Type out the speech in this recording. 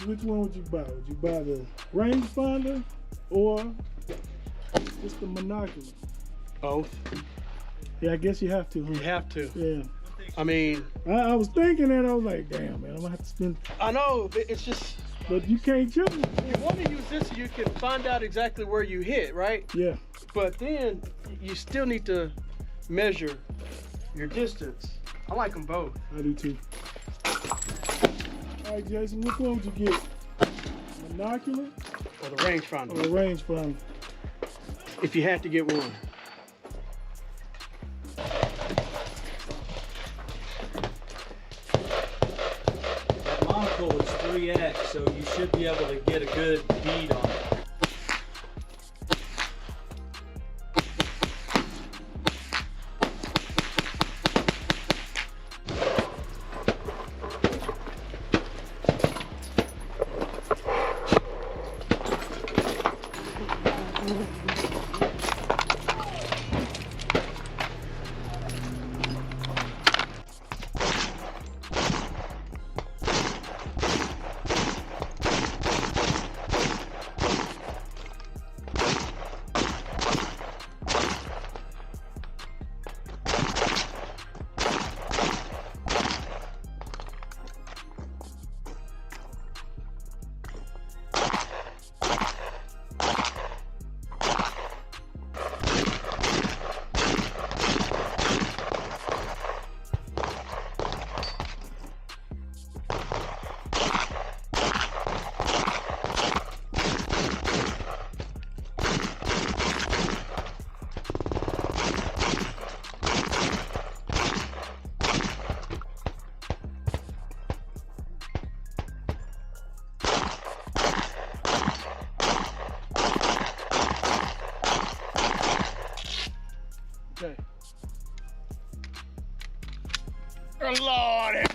Jason, which one would you buy? Would you buy the rangefinder or just the monocular? Both. Yeah, I guess you have to, huh? You have to. Yeah. I mean, I was thinking that. I was like, damn, man, I'm gonna have to spend. I know, it's just. But you can't choose. You want to use this so you can find out exactly where you hit, right? Yeah. But then you still need to measure your distance. I like them both. I do too. All right, Jason, which one would you get? Monocular Or the rangefinder. or the rangefinder? If you had to get one. That monocle is 3x, so you should be able to get a good bead on it. Okay. Oh, Lord.